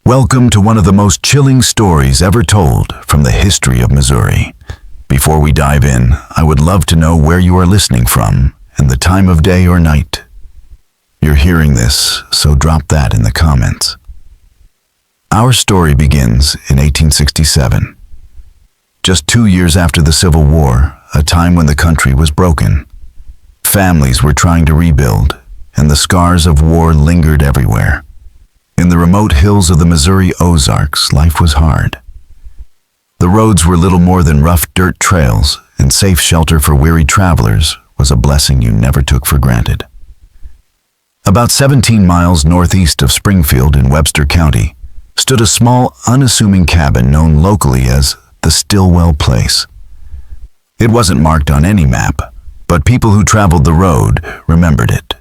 Welcome to one of the most chilling stories ever told from the history of Missouri. Before we dive in, I would love to know where you are listening from and the time of day or night you're hearing this, so drop that in the comments. Our story begins in 1867. Just 2 years after the Civil War, a time when the country was broken. Families were trying to rebuild, and the scars of war lingered everywhere. In the remote hills of the Missouri Ozarks, life was hard. The roads were little more than rough dirt trails, and safe shelter for weary travelers was a blessing you never took for granted. About 17 miles northeast of Springfield in Webster County stood a small, unassuming cabin known locally as the Stillwell Place. It wasn't marked on any map, but people who traveled the road remembered it.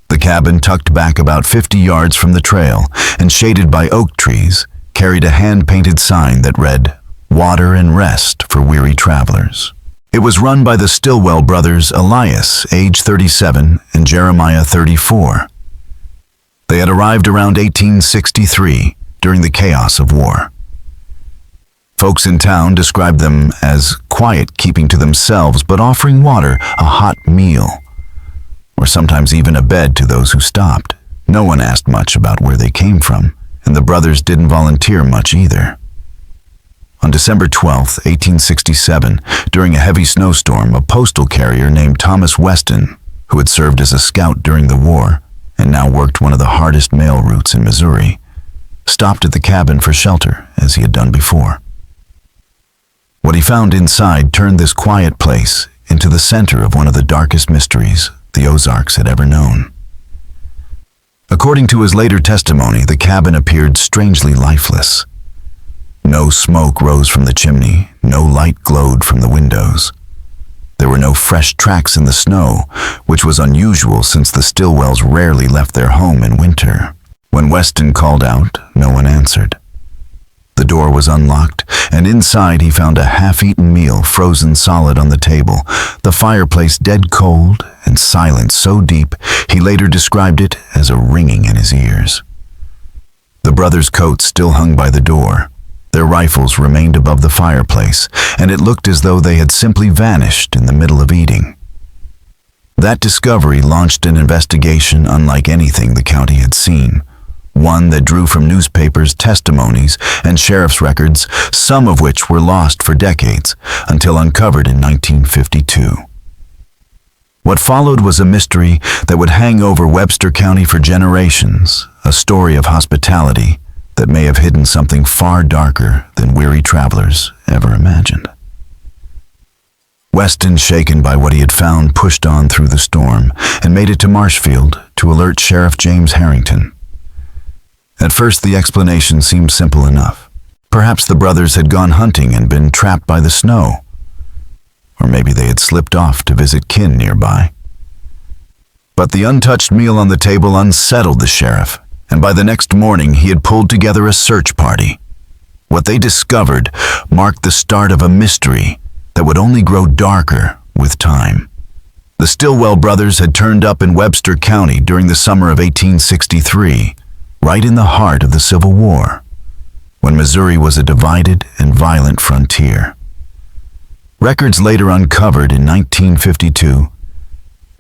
The cabin, tucked back about 50 yards from the trail and shaded by oak trees, carried a hand-painted sign that read, "Water and Rest for Weary Travelers." It was run by the Stillwell brothers, Elias, age 37, and Jeremiah, 34. They had arrived around 1863 during the chaos of war. Folks in town described them as quiet, keeping to themselves, but offering water, a hot meal, or sometimes even a bed to those who stopped. No one asked much about where they came from, and the brothers didn't volunteer much either. On December 12, 1867, during a heavy snowstorm, a postal carrier named Thomas Weston, who had served as a scout during the war and now worked one of the hardest mail routes in Missouri, stopped at the cabin for shelter, as he had done before. What he found inside turned this quiet place into the center of one of the darkest mysteries the Ozarks had ever known. According to his later testimony, the cabin appeared strangely lifeless. No smoke rose from the chimney, no light glowed from the windows. There were no fresh tracks in the snow, which was unusual since the Stillwells rarely left their home in winter. When Weston called out, no one answered. The door was unlocked, and inside he found a half-eaten meal frozen solid on the table, the fireplace dead cold, and silence so deep he later described it as a ringing in his ears. The brothers' coats still hung by the door. Their rifles remained above the fireplace, and it looked as though they had simply vanished in the middle of eating. That discovery launched an investigation unlike anything the county had seen. One that drew from newspapers, testimonies, and sheriff's records, some of which were lost for decades, until uncovered in 1952. What followed was a mystery that would hang over Webster County for generations, a story of hospitality that may have hidden something far darker than weary travelers ever imagined. Weston, shaken by what he had found, pushed on through the storm and made it to Marshfield to alert Sheriff James Harrington. At first, the explanation seemed simple enough. Perhaps the brothers had gone hunting and been trapped by the snow. Or maybe they had slipped off to visit kin nearby. But the untouched meal on the table unsettled the sheriff, and by the next morning he had pulled together a search party. What they discovered marked the start of a mystery that would only grow darker with time. The Stillwell brothers had turned up in Webster County during the summer of 1863, right in the heart of the Civil War, when Missouri was a divided and violent frontier. Records later uncovered in 1952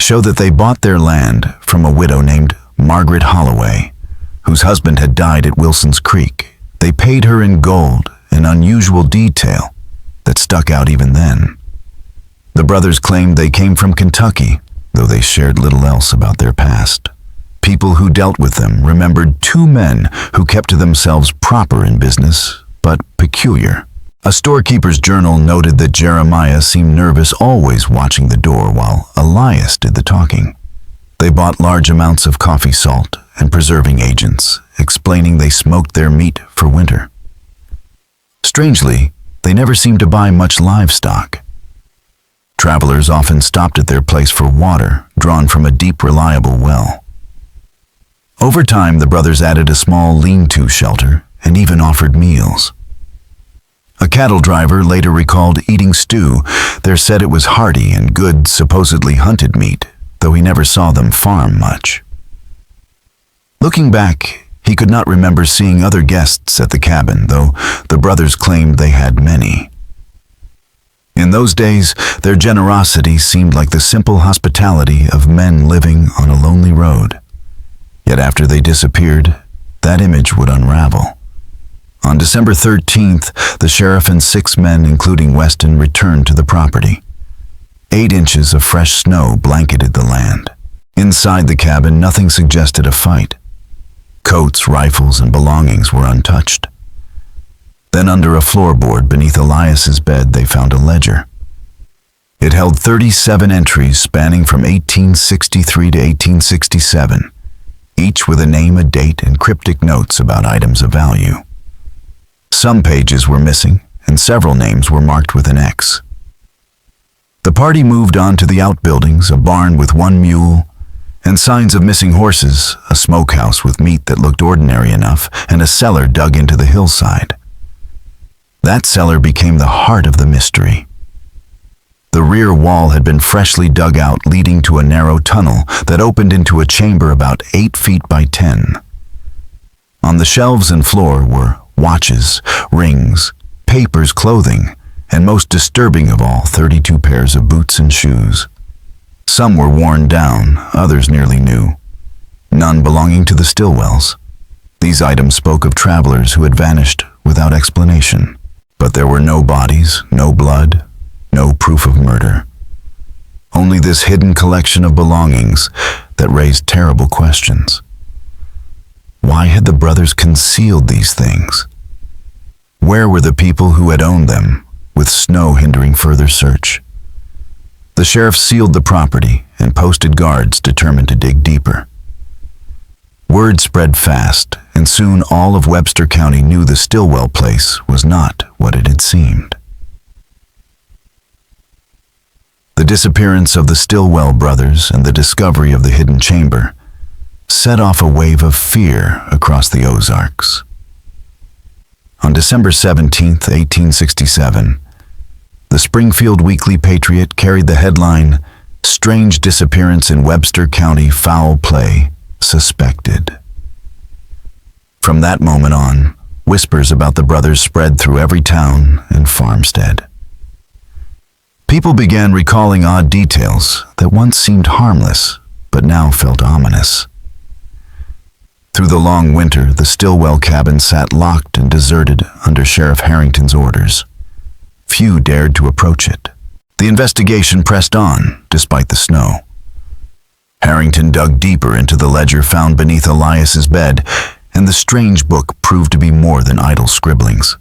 show that they bought their land from a widow named Margaret Holloway, whose husband had died at Wilson's Creek. They paid her in gold, an unusual detail that stuck out even then. The brothers claimed they came from Kentucky, though they shared little else about their past. People who dealt with them remembered two men who kept to themselves, proper in business, but peculiar. A storekeeper's journal noted that Jeremiah seemed nervous, always watching the door, while Elias did the talking. They bought large amounts of coffee salt and preserving agents, explaining they smoked their meat for winter. Strangely, they never seemed to buy much livestock. Travelers often stopped at their place for water, drawn from a deep, reliable well. Over time, the brothers added a small lean-to shelter and even offered meals. A cattle driver later recalled eating stew. There said it was hearty and good, supposedly hunted meat, though he never saw them farm much. Looking back, He could not remember seeing other guests at the cabin, though the brothers claimed they had many. In those days, their generosity seemed like the simple hospitality of men living on a lonely road. Yet after they disappeared, that image would unravel. On December 13th, the sheriff and 6 men, including Weston, returned to the property. 8 inches of fresh snow blanketed the land. Inside the cabin, nothing suggested a fight. Coats, rifles, and belongings were untouched. Then under a floorboard beneath Elias's bed, they found a ledger. It held 37 entries spanning from 1863 to 1867, each with a name, a date, and cryptic notes about items of value. Some pages were missing, and several names were marked with an X. The party moved on to the outbuildings, a barn with 1 mule, and signs of missing horses, a smokehouse with meat that looked ordinary enough, and a cellar dug into the hillside. That cellar became the heart of the mystery. The rear wall had been freshly dug out, leading to a narrow tunnel that opened into a chamber about 8 feet by 10. On the shelves and floor were watches, rings, papers, clothing, and most disturbing of all, 32 pairs of boots and shoes. Some were worn down, others nearly new, none belonging to the Stillwells. These items spoke of travelers who had vanished without explanation. But there were no bodies, no blood, no proof of murder. Only this hidden collection of belongings that raised terrible questions. Why had the brothers concealed these things? Where were the people who had owned them, with snow hindering further search? The sheriff sealed the property and posted guards determined to dig deeper. Word spread fast, and soon all of Webster County knew the Stillwell place was not what it had seemed. The disappearance of the Stillwell brothers and the discovery of the hidden chamber set off a wave of fear across the Ozarks. On December 17, 1867, the Springfield Weekly Patriot carried the headline, "Strange Disappearance in Webster County, Foul Play Suspected." From that moment on, whispers about the brothers spread through every town and farmstead. People began recalling odd details that once seemed harmless, but now felt ominous. Through the long winter, the Stillwell cabin sat locked and deserted under Sheriff Harrington's orders. Few dared to approach it. The investigation pressed on, despite the snow. Harrington dug deeper into the ledger found beneath Elias's bed, and the strange book proved to be more than idle scribblings.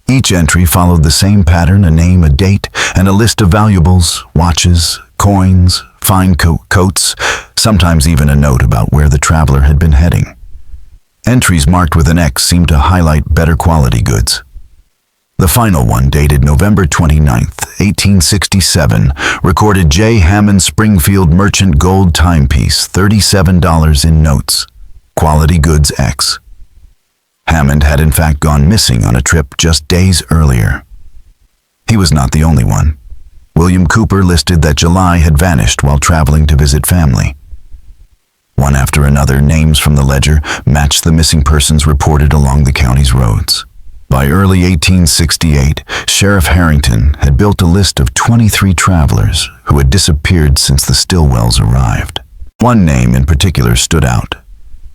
Each entry followed the same pattern, a name, a date, and a list of valuables, watches, coins, fine coats, sometimes even a note about where the traveler had been heading. Entries marked with an X seemed to highlight better quality goods. The final one, dated November 29th, 1867, recorded J. Hammond Springfield Merchant Gold Timepiece, $37 in notes. Quality goods X. Hammond had in fact gone missing on a trip just days earlier. He was not the only one. William Cooper listed that July had vanished while traveling to visit family. One after another, names from the ledger matched the missing persons reported along the county's roads. By early 1868, Sheriff Harrington had built a list of 23 travelers who had disappeared since the Stillwells arrived. One name in particular stood out: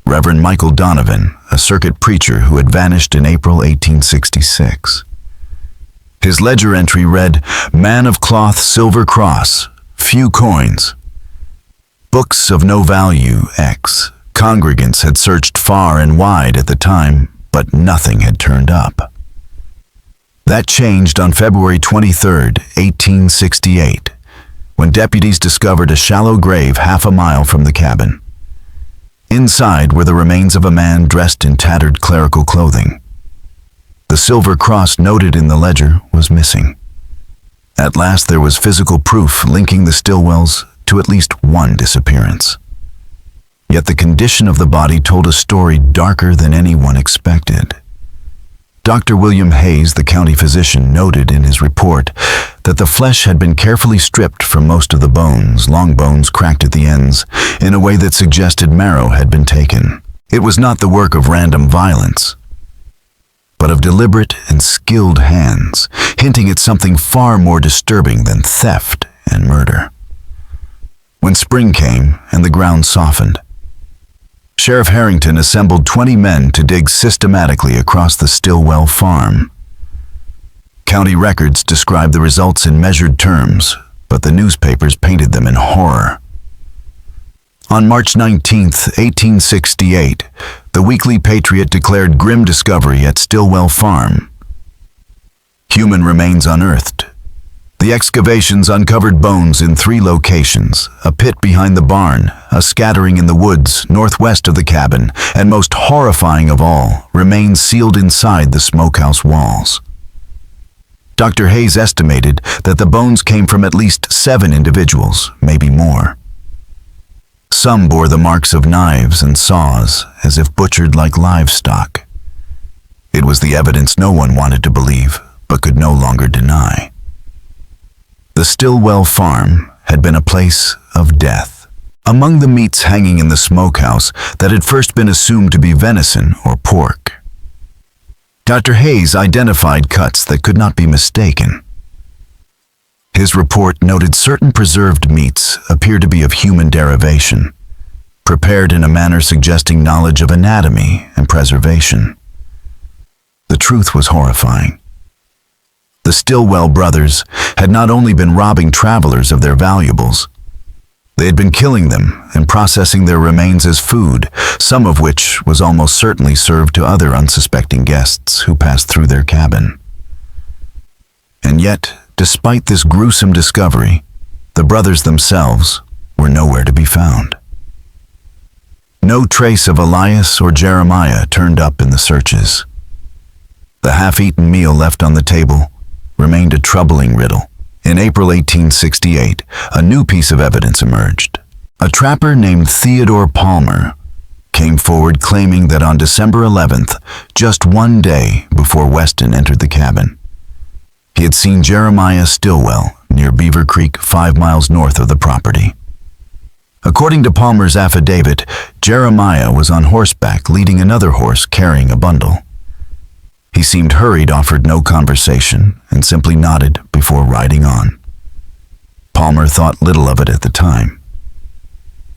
Reverend Michael Donovan, a circuit preacher who had vanished in April 1866. His ledger entry read, "Man of cloth, silver cross, few coins. Books of no value, X. Congregants had searched far and wide at the time, but nothing had turned up." That changed on February 23, 1868, when deputies discovered a shallow grave half a mile from the cabin. Inside were the remains of a man dressed in tattered clerical clothing. The silver cross noted in the ledger was missing. At last there was physical proof linking the Stillwells to at least one disappearance. Yet the condition of the body told a story darker than anyone expected. Dr. William Hayes, the county physician, noted in his report that the flesh had been carefully stripped from most of the bones, long bones cracked at the ends, in a way that suggested marrow had been taken. It was not the work of random violence, but of deliberate and skilled hands, hinting at something far more disturbing than theft and murder. When spring came and the ground softened, Sheriff Harrington assembled 20 men to dig systematically across the Stillwell farm. County records described the results in measured terms, but the newspapers painted them in horror. On March 19, 1868, the Weekly Patriot declared grim discovery at Stillwell Farm. Human remains unearthed. The excavations uncovered bones in 3 locations: a pit behind the barn, a scattering in the woods northwest of the cabin, and most horrifying of all, remains sealed inside the smokehouse walls. Dr. Hayes estimated that the bones came from at least 7 individuals, maybe more. Some bore the marks of knives and saws, as if butchered like livestock. It was the evidence no one wanted to believe, but could no longer deny. The Stillwell farm had been a place of death. Among the meats hanging in the smokehouse that had first been assumed to be venison or pork, Dr. Hayes identified cuts that could not be mistaken. His report noted certain preserved meats appear to be of human derivation, prepared in a manner suggesting knowledge of anatomy and preservation. The truth was horrifying. The Stillwell brothers had not only been robbing travelers of their valuables, they had been killing them and processing their remains as food, some of which was almost certainly served to other unsuspecting guests who passed through their cabin. And yet, despite this gruesome discovery, the brothers themselves were nowhere to be found. No trace of Elias or Jeremiah turned up in the searches. The half-eaten meal left on the table remained a troubling riddle. In April 1868, a new piece of evidence emerged. A trapper named Theodore Palmer came forward claiming that on December 11th, just one day before Weston entered the cabin, he had seen Jeremiah Stillwell near Beaver Creek, 5 miles north of the property. According to Palmer's affidavit, Jeremiah was on horseback leading another horse carrying a bundle. He seemed hurried, offered no conversation, and simply nodded before riding on. Palmer thought little of it at the time,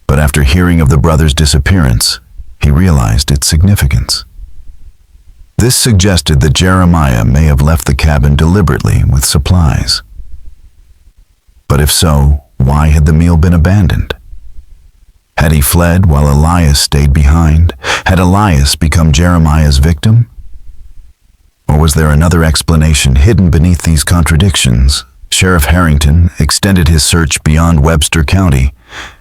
but after hearing of the brothers' disappearance, he realized its significance. This suggested that Jeremiah may have left the cabin deliberately with supplies. But if so, why had the meal been abandoned? Had he fled while Elias stayed behind? Had Elias become Jeremiah's victim? Or was there another explanation hidden beneath these contradictions? Sheriff Harrington extended his search beyond Webster County,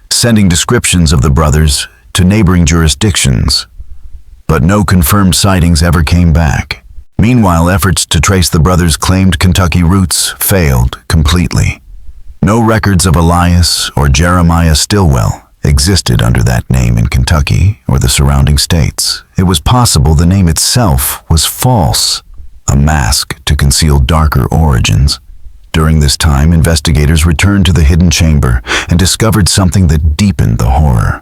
sending descriptions of the brothers to neighboring jurisdictions, but no confirmed sightings ever came back. Meanwhile, efforts to trace the brothers' claimed Kentucky roots failed completely. No records of Elias or Jeremiah Stillwell existed under that name in Kentucky or the surrounding states. It was possible the name itself was false, a mask to conceal darker origins. During this time, investigators returned to the hidden chamber and discovered something that deepened the horror.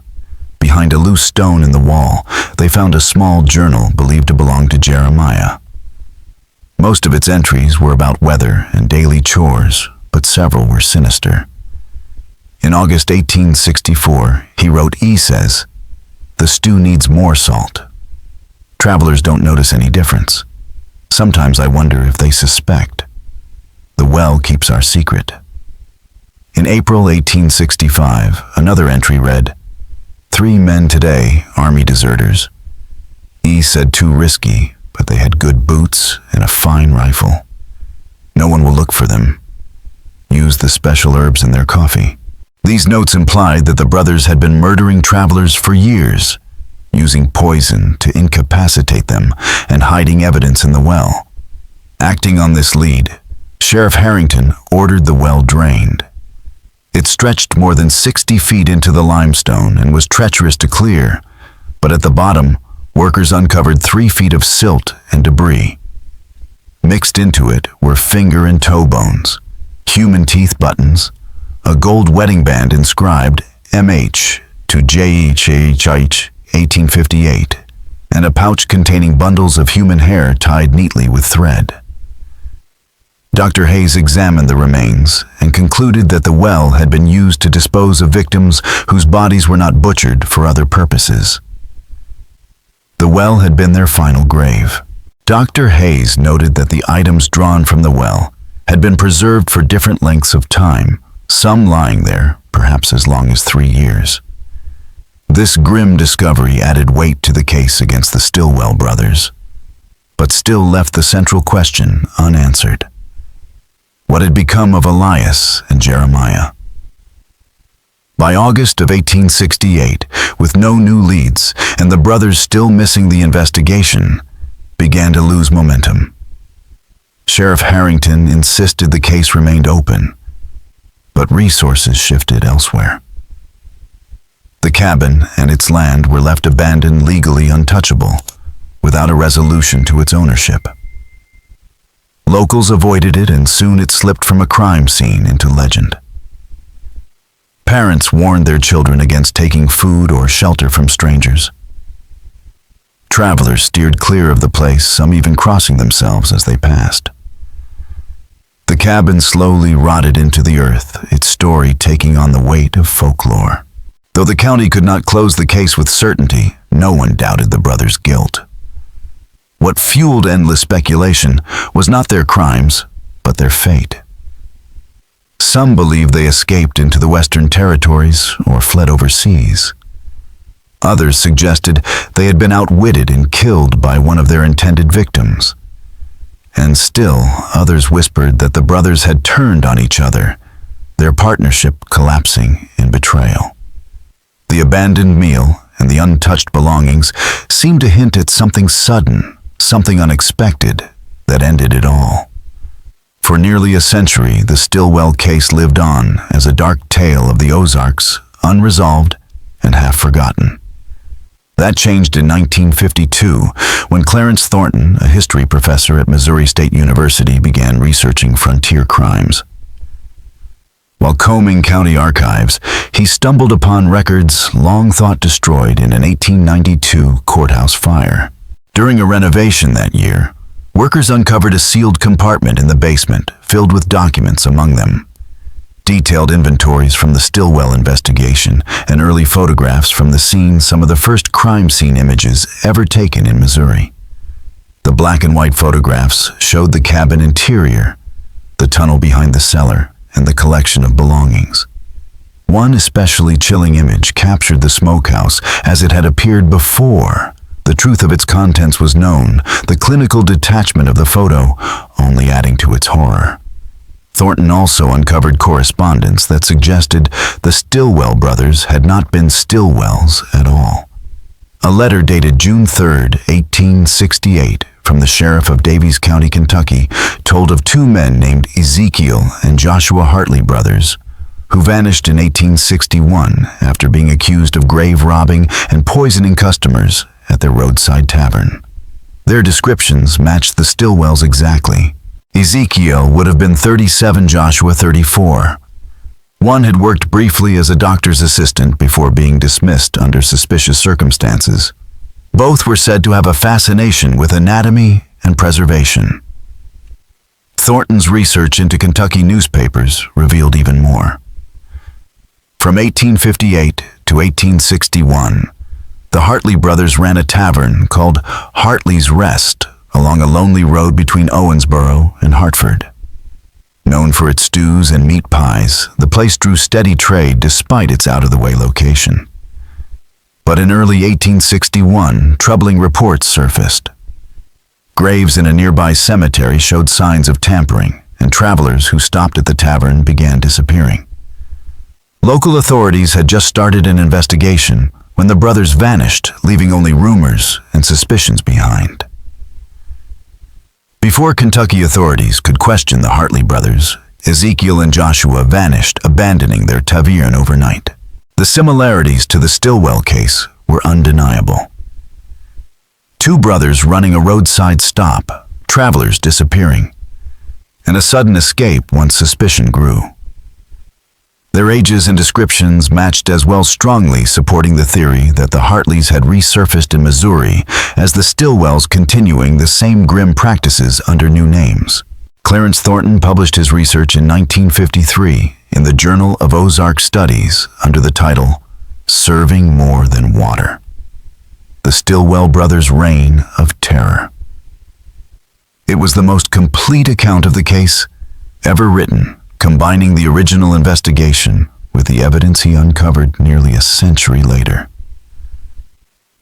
Behind a loose stone in the wall, they found a small journal believed to belong to Jeremiah. Most of its entries were about weather and daily chores, but several were sinister. In August 1864, he wrote, "E says, the stew needs more salt. Travelers don't notice any difference. Sometimes I wonder if they suspect. The well keeps our secret." In April 1865, another entry read, "3 men today, Army deserters. E said too risky, but they had good boots and a fine rifle. No one will look for them. Use the special herbs in their coffee." These notes implied that the brothers had been murdering travelers for years, using poison to incapacitate them and hiding evidence in the well. Acting on this lead, Sheriff Harrington ordered the well drained. It stretched more than 60 feet into the limestone and was treacherous to clear, but at the bottom, workers uncovered 3 feet of silt and debris. Mixed into it were finger and toe bones, human teeth buttons, a gold wedding band inscribed MH to JHH 1858, and a pouch containing bundles of human hair tied neatly with thread. Dr. Hayes examined the remains and concluded that the well had been used to dispose of victims whose bodies were not butchered for other purposes. The well had been their final grave. Dr. Hayes noted that the items drawn from the well had been preserved for different lengths of time, some lying there, perhaps as long as 3 years. This grim discovery added weight to the case against the Stillwell brothers, but still left the central question unanswered. What had become of Elias and Jeremiah? By August of 1868, with no new leads and the brothers still missing, the investigation began to lose momentum. Sheriff Harrington insisted the case remained open, but resources shifted elsewhere. The cabin and its land were left abandoned, legally untouchable, without a resolution to its ownership. Locals avoided it, and soon it slipped from a crime scene into legend. Parents warned their children against taking food or shelter from strangers. Travelers steered clear of the place, some even crossing themselves as they passed. The cabin slowly rotted into the earth, its story taking on the weight of folklore. Though the county could not close the case with certainty, no one doubted the brothers' guilt. What fueled endless speculation was not their crimes, but their fate. Some believed they escaped into the Western Territories or fled overseas. Others suggested they had been outwitted and killed by one of their intended victims. And still, others whispered that the brothers had turned on each other, their partnership collapsing in betrayal. The abandoned meal and the untouched belongings seemed to hint at something sudden, something unexpected that ended it all. For nearly a century, the Stillwell case lived on as a dark tale of the Ozarks, unresolved and half forgotten. That changed in 1952 when Clarence Thornton, a history professor at Missouri State University, began researching frontier crimes. While combing county archives, he stumbled upon records long thought destroyed in an 1892 courthouse fire. During a renovation that year, workers uncovered a sealed compartment in the basement filled with documents, among them detailed inventories from the Stillwell investigation and early photographs from the scene, some of the first crime scene images ever taken in Missouri. The black and white photographs showed the cabin interior, the tunnel behind the cellar, and the collection of belongings. One especially chilling image captured the smokehouse as it had appeared before the truth of its contents was known, the clinical detachment of the photo only adding to its horror. Thornton also uncovered correspondence that suggested the Stillwell brothers had not been Stillwells at all. A letter dated June 3, 1868, from the sheriff of Daviess County, Kentucky, told of two men named Ezekiel and Joshua Hartley brothers, who vanished in 1861 after being accused of grave robbing and poisoning customers at their roadside tavern. Their descriptions matched the Stillwells exactly. Ezekiel would have been 37, Joshua 34. One had worked briefly as a doctor's assistant before being dismissed under suspicious circumstances. Both were said to have a fascination with anatomy and preservation. Thornton's research into Kentucky newspapers revealed even more. From 1858 to 1861, the Hartley brothers ran a tavern called Hartley's Rest along a lonely road between Owensboro and Hartford. Known for its stews and meat pies, the place drew steady trade despite its out-of-the-way location. But in early 1861, troubling reports surfaced. Graves in a nearby cemetery showed signs of tampering, and travelers who stopped at the tavern began disappearing. Local authorities had just started an investigation when the brothers vanished, leaving only rumors and suspicions behind. Before Kentucky authorities could question the Hartley brothers, Ezekiel and Joshua vanished, abandoning their tavern overnight. The similarities to the Stillwell case were undeniable. Two brothers running a roadside stop, travelers disappearing, and a sudden escape once suspicion grew. Their ages and descriptions matched as well, strongly supporting the theory that the Hartleys had resurfaced in Missouri as the Stillwells, continuing the same grim practices under new names. Clarence Thornton published his research in 1953 in the Journal of Ozarks Studies under the title, "Serving More Than Water: The Stillwell Brothers' Reign of Terror." It was the most complete account of the case ever written, combining the original investigation with the evidence he uncovered nearly a century later.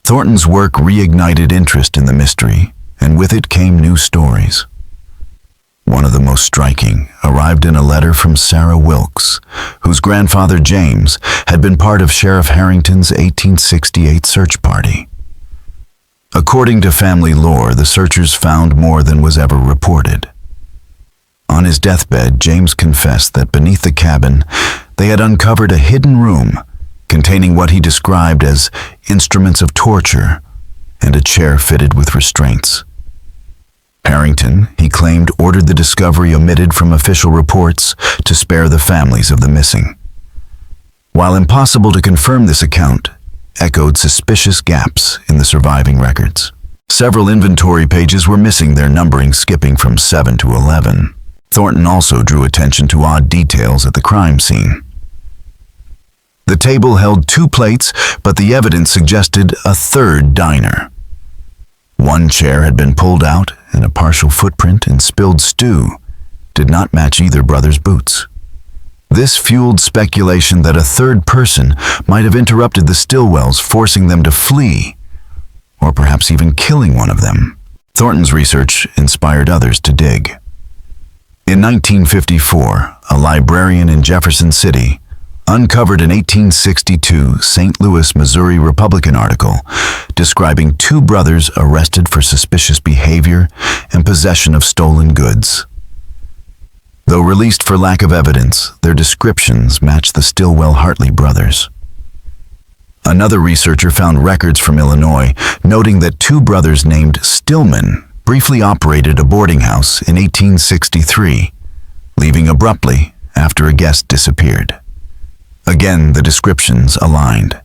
Thornton's work reignited interest in the mystery, and with it came new stories. One of the most striking arrived in a letter from Sarah Wilkes, whose grandfather James had been part of Sheriff Harrington's 1868 search party. According to family lore, the searchers found more than was ever reported. On his deathbed, James confessed that beneath the cabin, they had uncovered a hidden room containing what he described as instruments of torture and a chair fitted with restraints. Harrington, he claimed, ordered the discovery omitted from official reports to spare the families of the missing. While impossible to confirm, this account echoed suspicious gaps in the surviving records. Several inventory pages were missing, their numbering skipping from 7 to 11. Thornton also drew attention to odd details at the crime scene. The table held 2 plates, but the evidence suggested a third diner. One chair had been pulled out, and a partial footprint in spilled stew did not match either brother's boots. This fueled speculation that a third person might have interrupted the Stillwells, forcing them to flee, or perhaps even killing one of them. Thornton's research inspired others to dig. In 1954, a librarian in Jefferson City uncovered an 1862 St. Louis, Missouri Republican article describing 2 brothers arrested for suspicious behavior and possession of stolen goods. Though released for lack of evidence, their descriptions matched the Stillwell Hartley brothers. Another researcher found records from Illinois noting that 2 brothers named Stillman briefly operated a boarding house in 1863, leaving abruptly after a guest disappeared. Again, the descriptions aligned.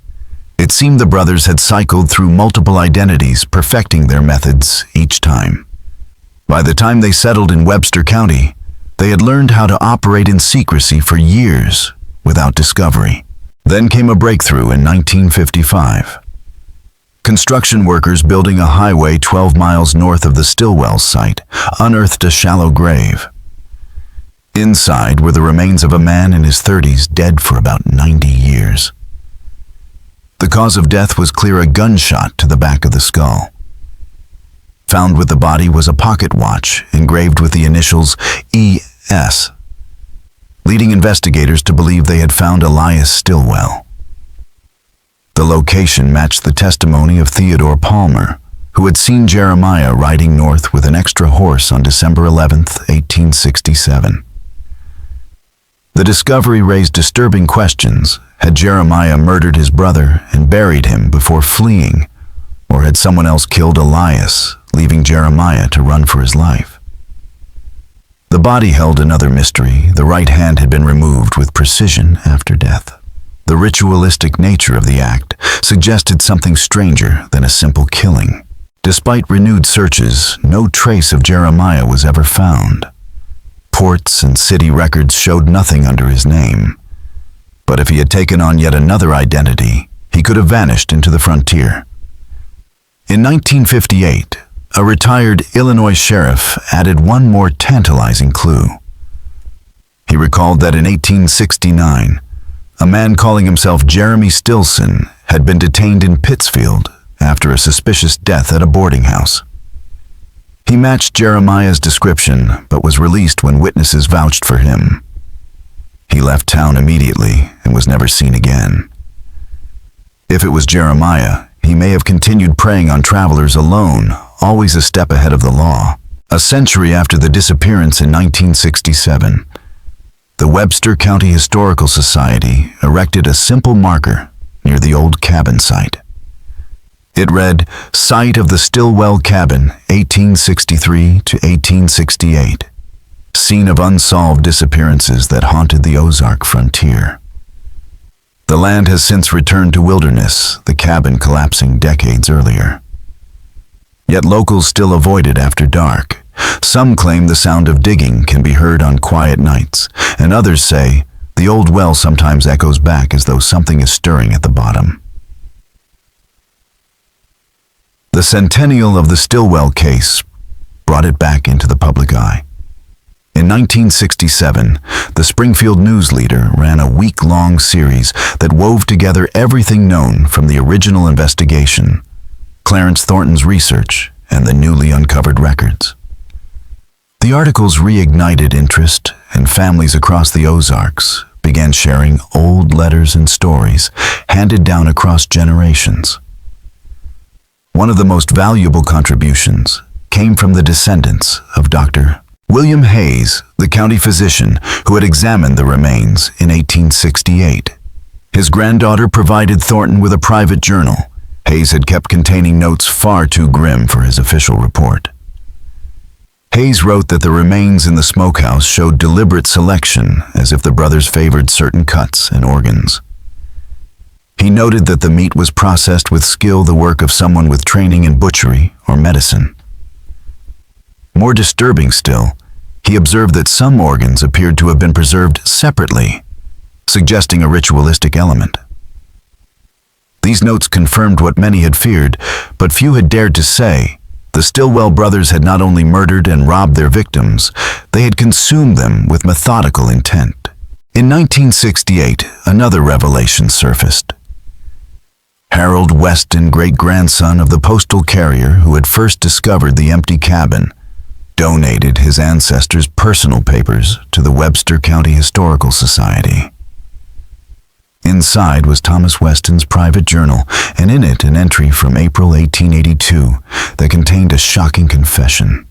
It seemed the brothers had cycled through multiple identities, perfecting their methods each time. By the time they settled in Webster County, they had learned how to operate in secrecy for years without discovery. Then came a breakthrough in 1955. Construction workers building a highway 12 miles north of the Stillwell site unearthed a shallow grave. Inside were the remains of a man in his 30s, dead for about 90 years. The cause of death was clear: a gunshot to the back of the skull. Found with the body was a pocket watch engraved with the initials E.S., leading investigators to believe they had found Elias Stillwell. The location matched the testimony of Theodore Palmer, who had seen Jeremiah riding north with an extra horse on December 11, 1867. The discovery raised disturbing questions. Had Jeremiah murdered his brother and buried him before fleeing, or had someone else killed Elias, leaving Jeremiah to run for his life? The body held another mystery. The right hand had been removed with precision after death. The ritualistic nature of the act suggested something stranger than a simple killing. Despite renewed searches, no trace of Jeremiah was ever found. Ports and city records showed nothing under his name. But if he had taken on yet another identity, he could have vanished into the frontier. In 1958, a retired Illinois sheriff added one more tantalizing clue. He recalled that in 1869, a man calling himself Jeremy Stilson had been detained in Pittsfield after a suspicious death at a boarding house. He matched Jeremiah's description, but was released when witnesses vouched for him. He left town immediately and was never seen again. If it was Jeremiah, he may have continued preying on travelers alone, always a step ahead of the law. A century after the disappearance in 1967, the Webster County Historical Society erected a simple marker near the old cabin site. It read, "Site of the Stillwell Cabin, 1863 to 1868. Scene of unsolved disappearances that haunted the Ozark frontier." The land has since returned to wilderness, the cabin collapsing decades earlier. Yet locals still avoid it after dark. Some claim the sound of digging can be heard on quiet nights, and others say the old well sometimes echoes back as though something is stirring at the bottom. The centennial of the Stillwell case brought it back into the public eye. In 1967, the Springfield News Leader ran a week-long series that wove together everything known from the original investigation, Clarence Thornton's research, and the newly uncovered records. The articles reignited interest, and families across the Ozarks began sharing old letters and stories handed down across generations. One of the most valuable contributions came from the descendants of Dr. William Hayes, the county physician who had examined the remains in 1868. His granddaughter provided Thornton with a private journal Hayes had kept containing notes far too grim for his official report. Hayes wrote that the remains in the smokehouse showed deliberate selection, as if the brothers favored certain cuts and organs. He noted that the meat was processed with skill, the work of someone with training in butchery or medicine. More disturbing still, he observed that some organs appeared to have been preserved separately, suggesting a ritualistic element. These notes confirmed what many had feared, but few had dared to say. The Stillwell brothers had not only murdered and robbed their victims, they had consumed them with methodical intent. In 1968, another revelation surfaced. Harold Weston, great-grandson of the postal carrier who had first discovered the empty cabin, donated his ancestors' personal papers to the Webster County Historical Society. Inside was Thomas Weston's private journal, and in it an entry from April 1882 that contained a shocking confession.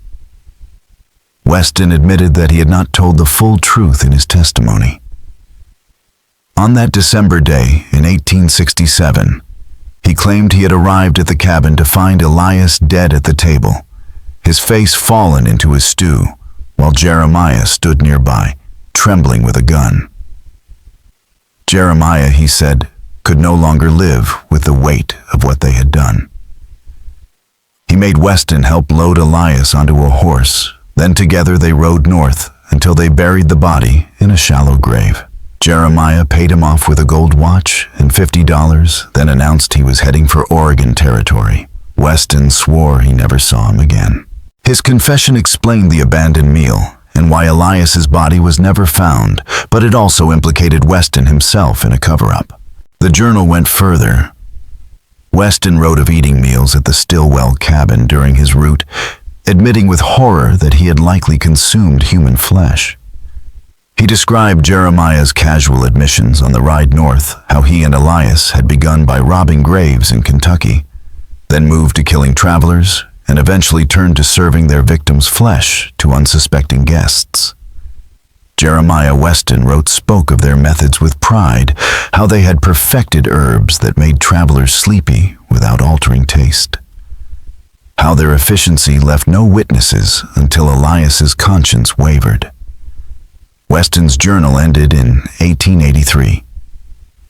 Weston admitted that he had not told the full truth in his testimony. On that December day in 1867, he claimed he had arrived at the cabin to find Elias dead at the table, his face fallen into his stew, while Jeremiah stood nearby, trembling with a gun. Jeremiah, he said, could no longer live with the weight of what they had done. He made Weston help load Elias onto a horse, then together they rode north until they buried the body in a shallow grave. Jeremiah paid him off with a gold watch and $50, then announced he was heading for Oregon Territory. Weston swore he never saw him again. His confession explained the abandoned meal and why Elias's body was never found, but it also implicated Weston himself in a cover-up. The journal went further. Weston wrote of eating meals at the Stillwell cabin during his route, admitting with horror that he had likely consumed human flesh. He described Jeremiah's casual admissions on the ride north, how he and Elias had begun by robbing graves in Kentucky, then moved to killing travelers, and eventually turned to serving their victims' flesh to unsuspecting guests. Jeremiah Weston spoke of their methods with pride, how they had perfected herbs that made travelers sleepy without altering taste, how their efficiency left no witnesses until Elias's conscience wavered. Weston's journal ended in 1883,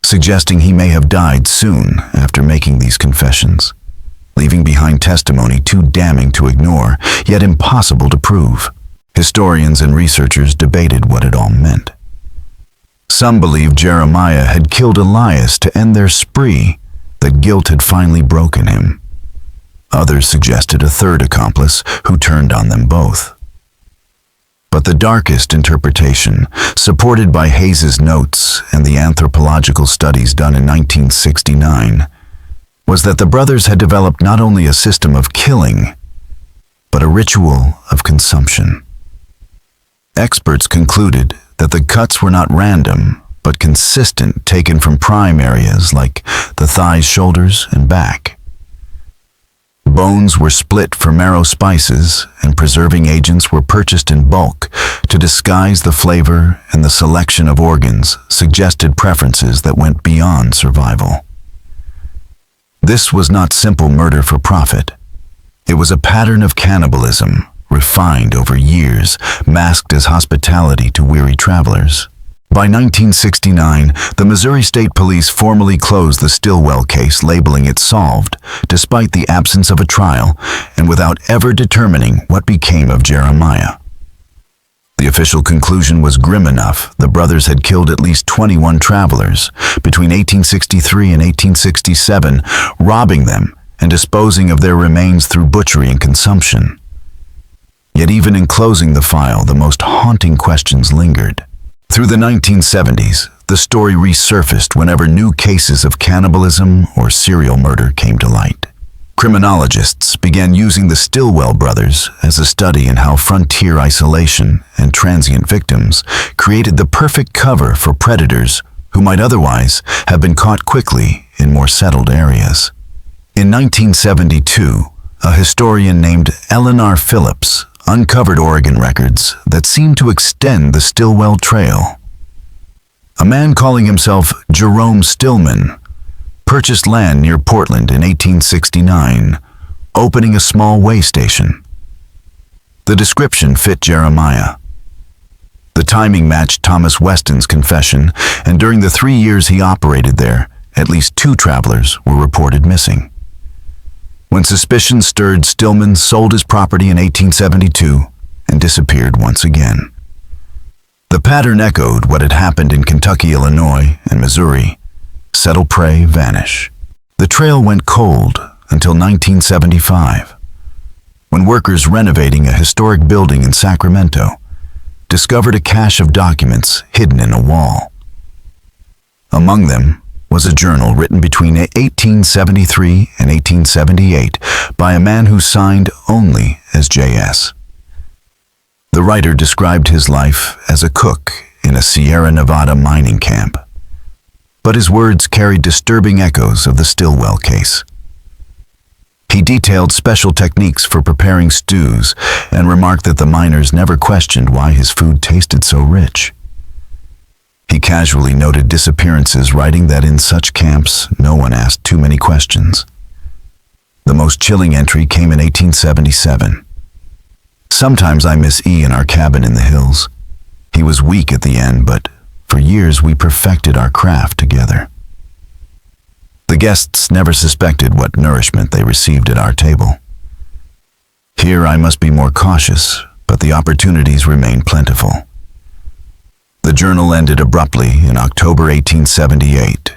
suggesting he may have died soon after making these confessions, leaving behind testimony too damning to ignore, yet impossible to prove. Historians and researchers debated what it all meant. Some believed Jeremiah had killed Elias to end their spree, that guilt had finally broken him. Others suggested a third accomplice who turned on them both. But the darkest interpretation, supported by Hayes's notes and the anthropological studies done in 1969, was that the brothers had developed not only a system of killing, but a ritual of consumption. Experts concluded that the cuts were not random, but consistent, taken from prime areas like the thighs, shoulders, and back. Bones were split for marrow spices, and preserving agents were purchased in bulk to disguise the flavor, and the selection of organs suggested preferences that went beyond survival. This was not simple murder for profit. It was a pattern of cannibalism, refined over years, masked as hospitality to weary travelers. By 1969, the Missouri State Police formally closed the Stillwell case, labeling it solved, despite the absence of a trial, and without ever determining what became of Jeremiah. The official conclusion was grim enough. The brothers had killed at least 21 travelers between 1863 and 1867, robbing them and disposing of their remains through butchery and consumption. Yet even in closing the file, the most haunting questions lingered. Through the 1970s, the story resurfaced whenever new cases of cannibalism or serial murder came to light. Criminologists began using the Stillwell brothers as a study in how frontier isolation and transient victims created the perfect cover for predators who might otherwise have been caught quickly in more settled areas. In 1972, a historian named Eleanor Phillips uncovered Oregon records that seemed to extend the Stillwell Trail. A man calling himself Jerome Stillman purchased land near Portland in 1869, opening a small way station. The description fit Jeremiah. The timing matched Thomas Weston's confession, and during the 3 years he operated there, at least 2 travelers were reported missing. When suspicion stirred, Stillman sold his property in 1872 and disappeared once again. The pattern echoed what had happened in Kentucky, Illinois, and Missouri. Settle prey, vanish. The trail went cold until 1975, when workers renovating a historic building in Sacramento discovered a cache of documents hidden in a wall. Among them was a journal written between 1873 and 1878 by a man who signed only as J.S. The writer described his life as a cook in a Sierra Nevada mining camp, but his words carried disturbing echoes of the Stillwell case. He detailed special techniques for preparing stews and remarked that the miners never questioned why his food tasted so rich. He casually noted disappearances, writing that in such camps, no one asked too many questions. The most chilling entry came in 1877. Sometimes I miss E in our cabin in the hills. He was weak at the end, but for years we perfected our craft together. The guests never suspected what nourishment they received at our table. Here I must be more cautious, but the opportunities remain plentiful. The journal ended abruptly in October 1878,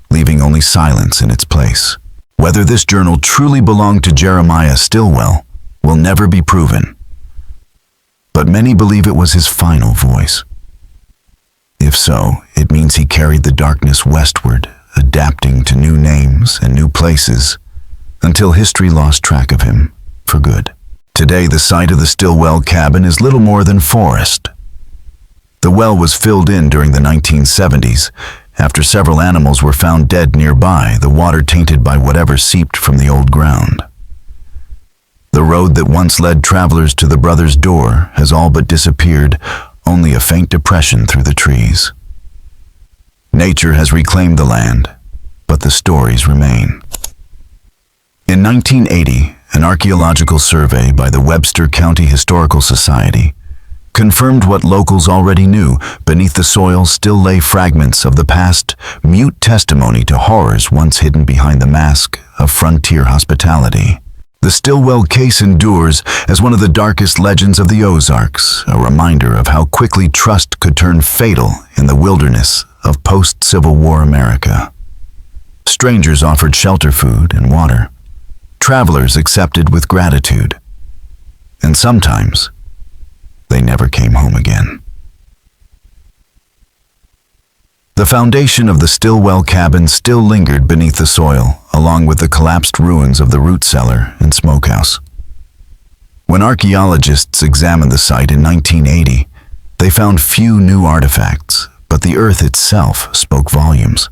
leaving only silence in its place. Whether this journal truly belonged to Jeremiah Stillwell will never be proven, but many believe it was his final voice. If so, it means he carried the darkness westward, adapting to new names and new places, until history lost track of him for good. Today, the site of the Stillwell cabin is little more than forest. The well was filled in during the 1970s. After several animals were found dead nearby, the water tainted by whatever seeped from the old ground. The road that once led travelers to the brothers' door has all but disappeared, only a faint depression through the trees. Nature has reclaimed the land, but the stories remain. In 1980, an archaeological survey by the Webster County Historical Society confirmed what locals already knew. Beneath the soil still lay fragments of the past, mute testimony to horrors once hidden behind the mask of frontier hospitality. The Stillwell case endures as one of the darkest legends of the Ozarks, a reminder of how quickly trust could turn fatal in the wilderness of post-Civil War America. Strangers offered shelter, food, and water. Travelers accepted with gratitude. And sometimes, they never came home again. The foundation of the Stillwell cabin still lingered beneath the soil, along with the collapsed ruins of the root cellar and smokehouse. When archaeologists examined the site in 1980, they found few new artifacts, but the earth itself spoke volumes.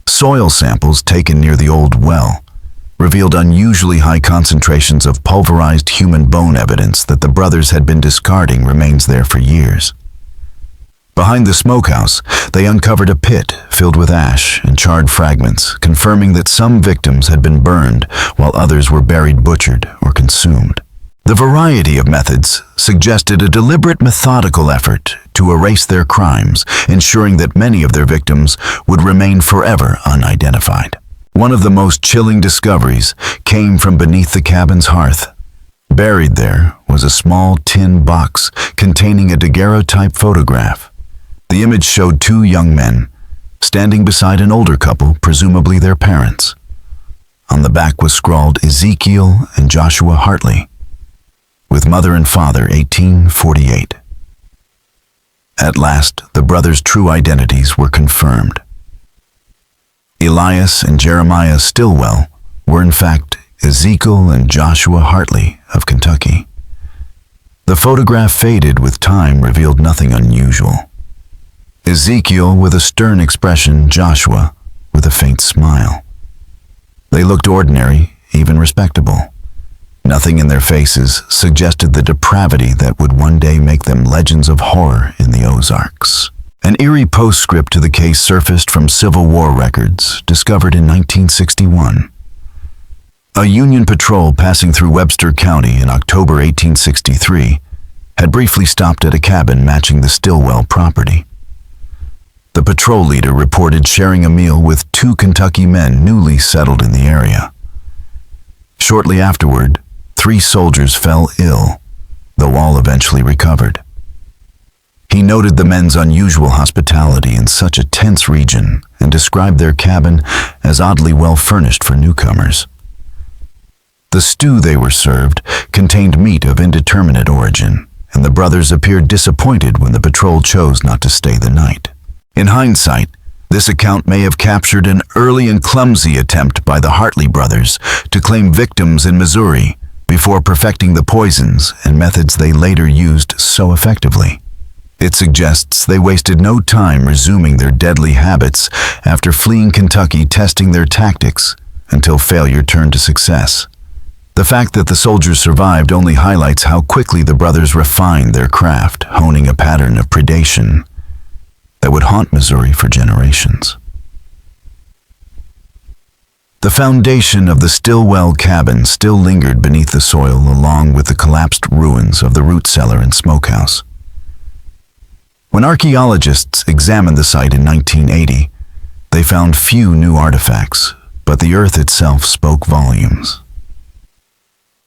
Soil samples taken near the old well revealed unusually high concentrations of pulverized human bone. Evidence that the brothers had been discarding remains there for years. Behind the smokehouse, they uncovered a pit filled with ash and charred fragments, confirming that some victims had been burned while others were buried, butchered, or consumed. The variety of methods suggested a deliberate, methodical effort to erase their crimes, ensuring that many of their victims would remain forever unidentified. One of the most chilling discoveries came from beneath the cabin's hearth. Buried there was a small tin box containing a daguerreotype photograph. The image showed two young men standing beside an older couple, presumably their parents. On the back was scrawled Ezekiel and Joshua Hartley, with mother and father 1848. At last, the brothers' true identities were confirmed. Elias and Jeremiah Stilwell were in fact Ezekiel and Joshua Hartley of Kentucky. The photograph faded with time revealed nothing unusual. Ezekiel with a stern expression, Joshua with a faint smile. They looked ordinary, even respectable. Nothing in their faces suggested the depravity that would one day make them legends of horror in the Ozarks. An eerie postscript to the case surfaced from Civil War records discovered in 1961. A Union patrol passing through Webster County in October 1863 had briefly stopped at a cabin matching the Stilwell property. The patrol leader reported sharing a meal with two Kentucky men newly settled in the area. Shortly afterward, 3 soldiers fell ill, though all eventually recovered. He noted the men's unusual hospitality in such a tense region and described their cabin as oddly well furnished for newcomers. The stew they were served contained meat of indeterminate origin, and the brothers appeared disappointed when the patrol chose not to stay the night. In hindsight, this account may have captured an early and clumsy attempt by the Hartley brothers to claim victims in Missouri before perfecting the poisons and methods they later used so effectively. It suggests they wasted no time resuming their deadly habits after fleeing Kentucky, testing their tactics until failure turned to success. The fact that the soldiers survived only highlights how quickly the brothers refined their craft, honing a pattern of predation that would haunt Missouri for generations. The foundation of the Stilwell cabin still lingered beneath the soil along with the collapsed ruins of the root cellar and smokehouse. When archaeologists examined the site in 1980, they found few new artifacts, but the earth itself spoke volumes.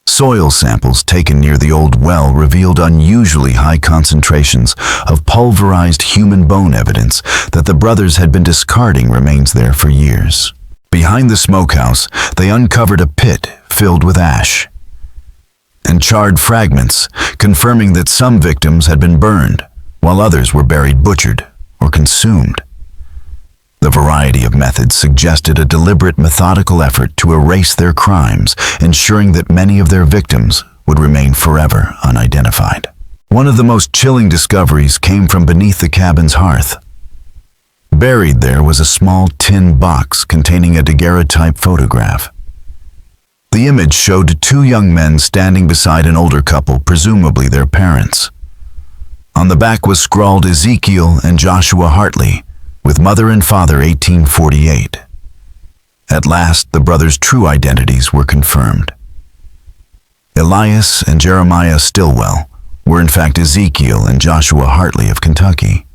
Soil samples taken near the old well revealed unusually high concentrations of pulverized human bone. Evidence that the brothers had been discarding remains there for years. Behind the smokehouse, they uncovered a pit filled with ash and charred fragments, confirming that some victims had been burned, while others were buried, butchered, or consumed. The variety of methods suggested a deliberate, methodical effort to erase their crimes, ensuring that many of their victims would remain forever unidentified. One of the most chilling discoveries came from beneath the cabin's hearth. Buried there was a small tin box containing a daguerreotype photograph. The image showed 2 young men standing beside an older couple, presumably their parents. On the back was scrawled Ezekiel and Joshua Hartley, with mother and father 1848. At last, the brothers' true identities were confirmed. Elias and Jeremiah Stilwell were in fact Ezekiel and Joshua Hartley of Kentucky.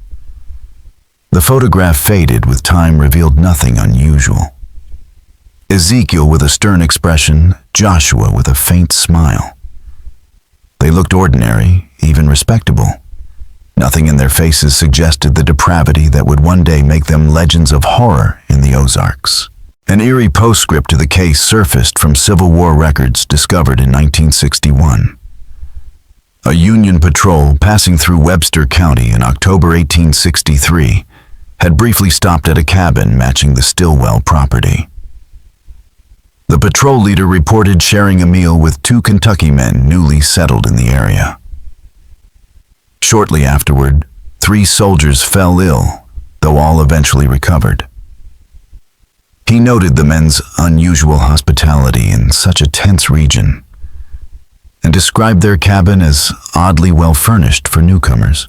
The photograph faded with time revealed nothing unusual. Ezekiel with a stern expression, Joshua with a faint smile. They looked ordinary, even respectable. Nothing in their faces suggested the depravity that would one day make them legends of horror in the Ozarks. An eerie postscript to the case surfaced from Civil War records discovered in 1961. A Union patrol passing through Webster County in October 1863 had briefly stopped at a cabin matching the Stilwell property. The patrol leader reported sharing a meal with 2 Kentucky men newly settled in the area. Shortly afterward, 3 soldiers fell ill, though all eventually recovered. He noted the men's unusual hospitality in such a tense region and described their cabin as oddly well furnished for newcomers.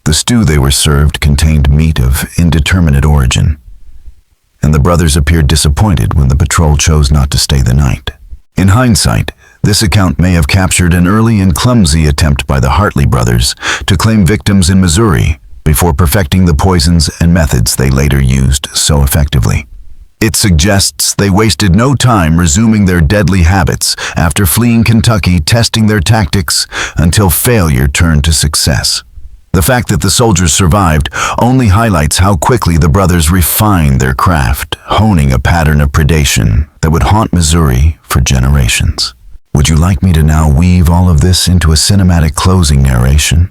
The stew they were served contained meat of indeterminate origin, and the brothers appeared disappointed when the patrol chose not to stay the night. In hindsight, This account may have captured an early and clumsy attempt by the Hartley brothers to claim victims in Missouri before perfecting the poisons and methods they later used so effectively. It suggests they wasted no time resuming their deadly habits after fleeing Kentucky, testing their tactics until failure turned to success. The fact that the soldiers survived only highlights how quickly the brothers refined their craft, honing a pattern of predation that would haunt Missouri for generations. Would you like me to now weave all of this into a cinematic closing narration?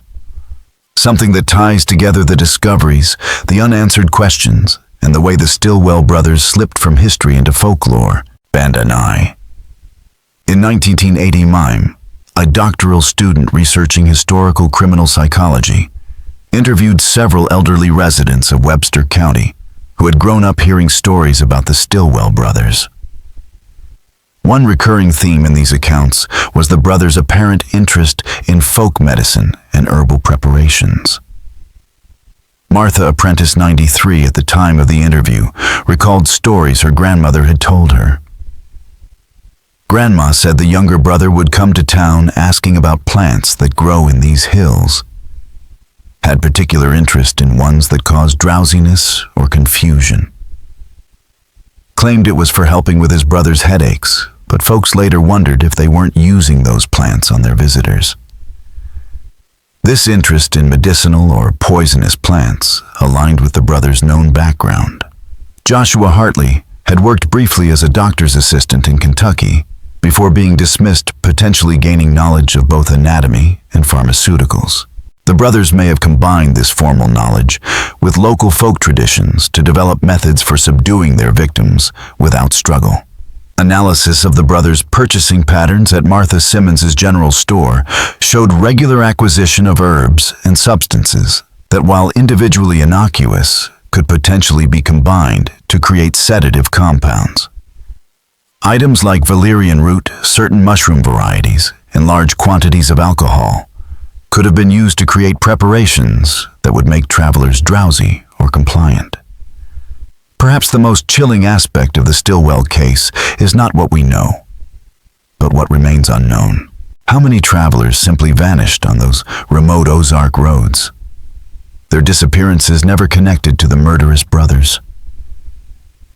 Something that ties together the discoveries, the unanswered questions, and the way the Stillwell brothers slipped from history into folklore. Banda Nye. In 1980, Mime, a doctoral student researching historical criminal psychology, interviewed several elderly residents of Webster County who had grown up hearing stories about the Stillwell brothers. One recurring theme in these accounts was the brothers' apparent interest in folk medicine and herbal preparations. Martha, apprentice 93 at the time of the interview, recalled stories her grandmother had told her. Grandma said the younger brother would come to town asking about plants that grow in these hills. Had particular interest in ones that caused drowsiness or confusion. Claimed it was for helping with his brother's headaches, but folks later wondered if they weren't using those plants on their visitors. This interest in medicinal or poisonous plants aligned with the brothers' known background. Joshua Hartley had worked briefly as a doctor's assistant in Kentucky before being dismissed, potentially gaining knowledge of both anatomy and pharmaceuticals. The brothers may have combined this formal knowledge with local folk traditions to develop methods for subduing their victims without struggle. Analysis of the brothers' purchasing patterns at Martha Simmons's general store showed regular acquisition of herbs and substances that, while individually innocuous, could potentially be combined to create sedative compounds. Items like valerian root, certain mushroom varieties, and large quantities of alcohol could have been used to create preparations that would make travelers drowsy or compliant. Perhaps the most chilling aspect of the Stillwell case is not what we know, but what remains unknown. How many travelers simply vanished on those remote Ozark roads? Their disappearances never connected to the murderous brothers.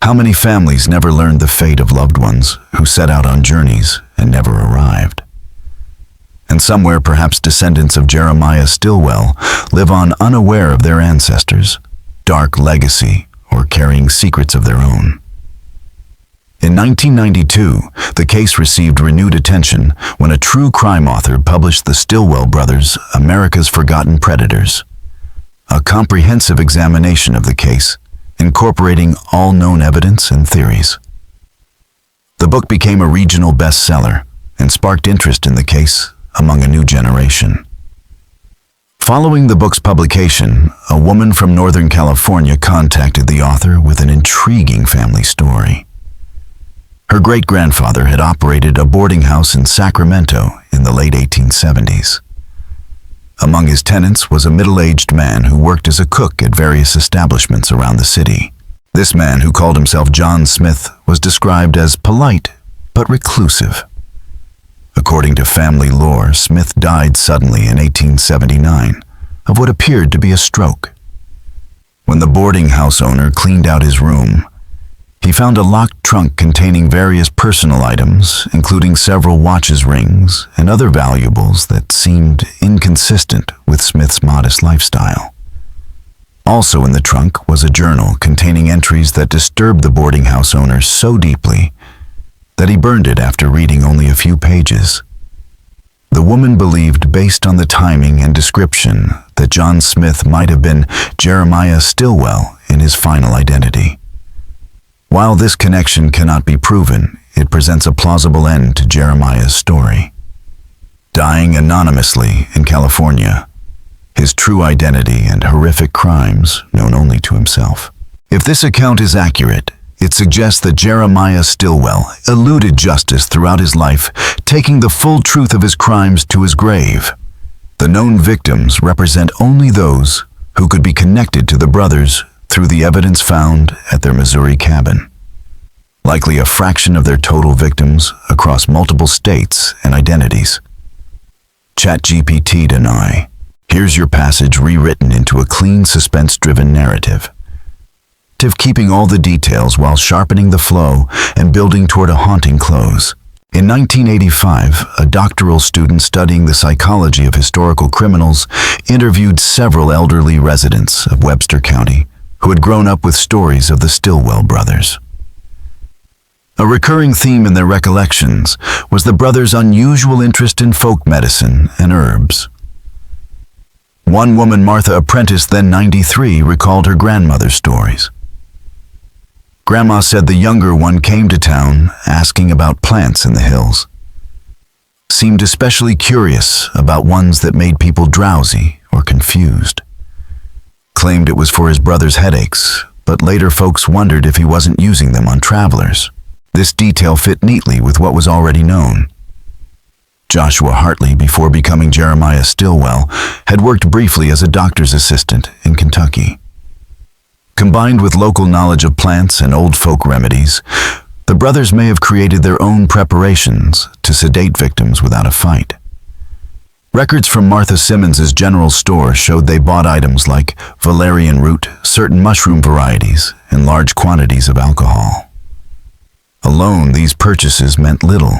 How many families never learned the fate of loved ones who set out on journeys and never arrived? And somewhere, perhaps descendants of Jeremiah Stillwell live on unaware of their ancestors' dark legacy or carrying secrets of their own. In 1992, the case received renewed attention when a true crime author published The Stillwell Brothers, America's Forgotten Predators, a comprehensive examination of the case, incorporating all known evidence and theories. The book became a regional bestseller and sparked interest in the case among a new generation. Following the book's publication, a woman from Northern California contacted the author with an intriguing family story. Her great-grandfather had operated a boarding house in Sacramento in the late 1870s. Among his tenants was a middle-aged man who worked as a cook at various establishments around the city. This man, who called himself John Smith, was described as polite but reclusive. According to family lore, Smith died suddenly in 1879 of what appeared to be a stroke. When the boarding house owner cleaned out his room, he found a locked trunk containing various personal items, including several watches, rings, and other valuables that seemed inconsistent with Smith's modest lifestyle. Also in the trunk was a journal containing entries that disturbed the boarding house owner so deeply that he burned it after reading only a few pages. The woman believed, based on the timing and description, that John Smith might have been Jeremiah Stillwell in his final identity. While this connection cannot be proven, it presents a plausible end to Jeremiah's story. Dying anonymously in California, his true identity and horrific crimes known only to himself. If this account is accurate, it suggests that Jeremiah Stillwell eluded justice throughout his life, taking the full truth of his crimes to his grave. The known victims represent only those who could be connected to the brothers through the evidence found at their Missouri cabin. likely a fraction of their total victims across multiple states and identities. ChatGPT deny. Here's your passage rewritten into a clean, suspense-driven narrative. Keeping all the details while sharpening the flow and building toward a haunting close. In 1985, a doctoral student studying the psychology of historical criminals interviewed several elderly residents of Webster County who had grown up with stories of the Stillwell brothers. A recurring theme in their recollections was the brothers' unusual interest in folk medicine and herbs. One woman, Martha Apprentice, then 93, recalled her grandmother's stories. Grandma said the younger one came to town asking about plants in the hills. Seemed especially curious about ones that made people drowsy or confused. Claimed it was for his brother's headaches, but later folks wondered if he wasn't using them on travelers. This detail fit neatly with what was already known. Joshua Hartley, before becoming Jeremiah Stillwell, had worked briefly as a doctor's assistant in Kentucky. Combined with local knowledge of plants and old folk remedies, the brothers may have created their own preparations to sedate victims without a fight. Records from Martha Simmons's general store showed they bought items like valerian root, certain mushroom varieties, and large quantities of alcohol. Alone, these purchases meant little.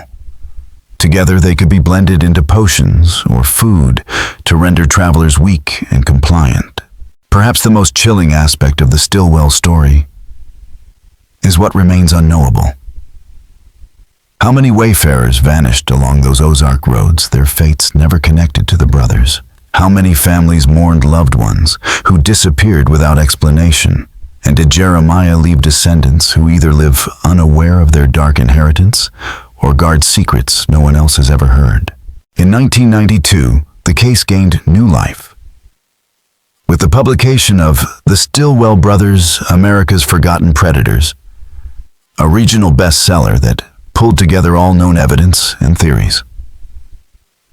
Together, they could be blended into potions or food to render travelers weak and compliant. Perhaps the most chilling aspect of the Stillwell story is what remains unknowable. How many wayfarers vanished along those Ozark roads, their fates never connected to the brothers? How many families mourned loved ones who disappeared without explanation? And did Jeremiah leave descendants who either live unaware of their dark inheritance or guard secrets no one else has ever heard? In 1992, the case gained new life. With the publication of The Stillwell Brothers, America's Forgotten Predators, a regional bestseller that pulled together all known evidence and theories.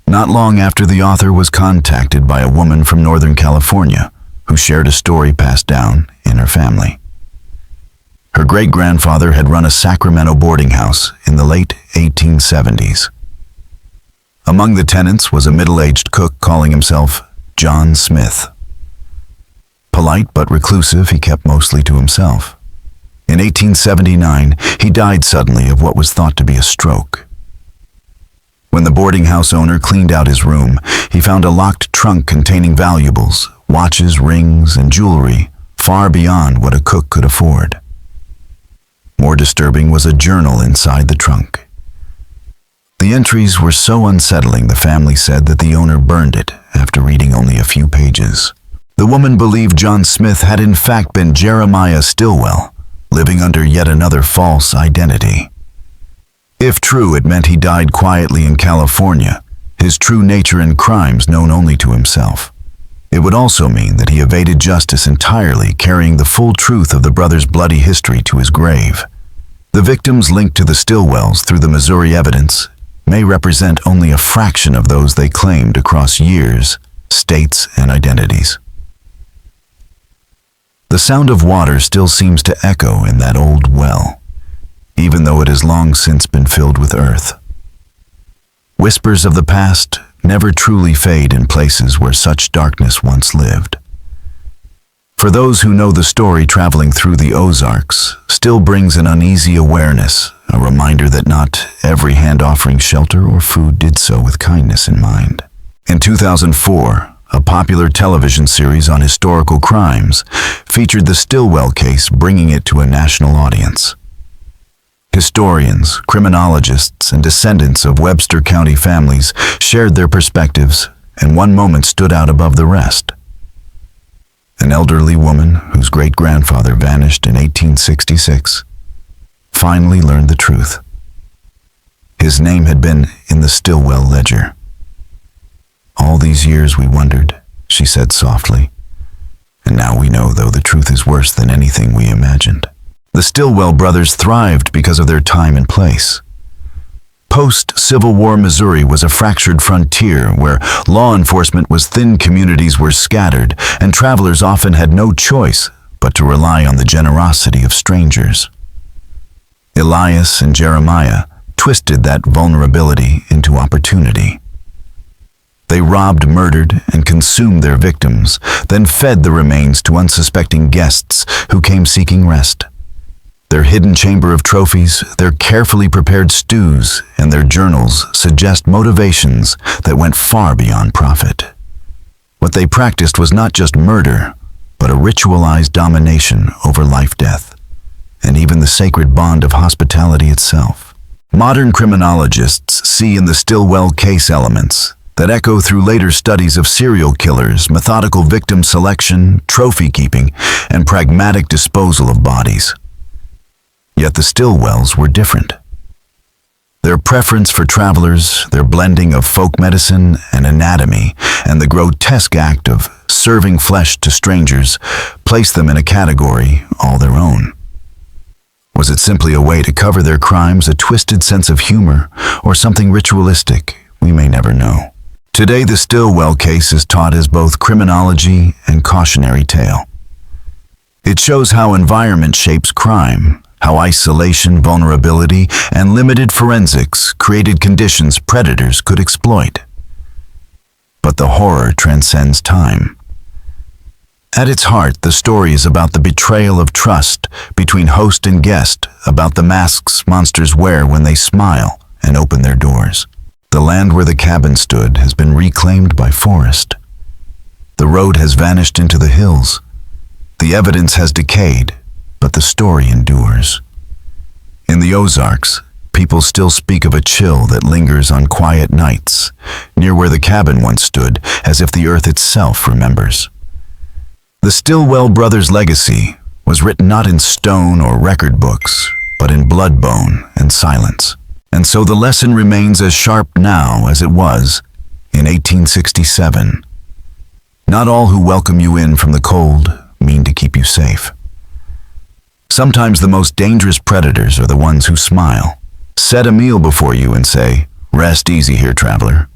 Not long after, the author was contacted by a woman from Northern California who shared a story passed down in her family. Her great-grandfather had run a Sacramento boarding house in the late 1870s. Among the tenants was a middle-aged cook calling himself John Smith. Polite but reclusive, he kept mostly to himself. In 1879, he died suddenly of what was thought to be a stroke. When the boarding house owner cleaned out his room, he found a locked trunk containing valuables, watches, rings, and jewelry far beyond what a cook could afford. More disturbing was a journal inside the trunk. The entries were so unsettling, the family said, that the owner burned it after reading only a few pages. The woman believed John Smith had in fact been Jeremiah Stillwell, living under yet another false identity. If true, it meant he died quietly in California, his true nature and crimes known only to himself. It would also mean that he evaded justice entirely, carrying the full truth of the brothers' bloody history to his grave. The victims linked to the Stillwells through the Missouri evidence may represent only a fraction of those they claimed across years, states, and identities. The sound of water still seems to echo in that old well, even though it has long since been filled with earth. Whispers of the past never truly fade in places where such darkness once lived. For those who know the story, traveling through the Ozarks still brings an uneasy awareness, a reminder that not every hand offering shelter or food did so with kindness in mind. In 2004, a popular television series on historical crimes featured the Stillwell case, bringing it to a national audience. Historians, criminologists, and descendants of Webster County families shared their perspectives, and one moment stood out above the rest. An elderly woman whose great-grandfather vanished in 1866 finally learned the truth. His name had been in the Stillwell ledger. "All these years we wondered," she said softly, "and now we know, though the truth is worse than anything we imagined." The Stillwell brothers thrived because of their time and place. Post-Civil War Missouri was a fractured frontier where law enforcement was thin, communities were scattered, and travelers often had no choice but to rely on the generosity of strangers. Elias and Jeremiah twisted that vulnerability into opportunity. They robbed, murdered, and consumed their victims, then fed the remains to unsuspecting guests who came seeking rest. Their hidden chamber of trophies, their carefully prepared stews, and their journals suggest motivations that went far beyond profit. What they practiced was not just murder, but a ritualized domination over life-death, and even the sacred bond of hospitality itself. Modern criminologists see in the Stilwell case elements that echo through later studies of serial killers, methodical victim selection, trophy keeping, and pragmatic disposal of bodies. Yet the Stilwells were different. Their preference for travelers, their blending of folk medicine and anatomy, and the grotesque act of serving flesh to strangers placed them in a category all their own. Was it simply a way to cover their crimes, a twisted sense of humor, or something ritualistic? We may never know. Today, the Stilwell case is taught as both criminology and cautionary tale. It shows how environment shapes crime, how isolation, vulnerability, and limited forensics created conditions predators could exploit. But the horror transcends time. At its heart, the story is about the betrayal of trust between host and guest, about the masks monsters wear when they smile and open their doors. The land where the cabin stood has been reclaimed by forest. The road has vanished into the hills. The evidence has decayed, but the story endures. In the Ozarks, people still speak of a chill that lingers on quiet nights, near where the cabin once stood, as if the earth itself remembers. The Stilwell brothers' legacy was written not in stone or record books, but in blood, bone, and silence. And so the lesson remains as sharp now as it was in 1867. Not all who welcome you in from the cold mean to keep you safe. Sometimes the most dangerous predators are the ones who smile, set a meal before you and say, "Rest easy here, traveler."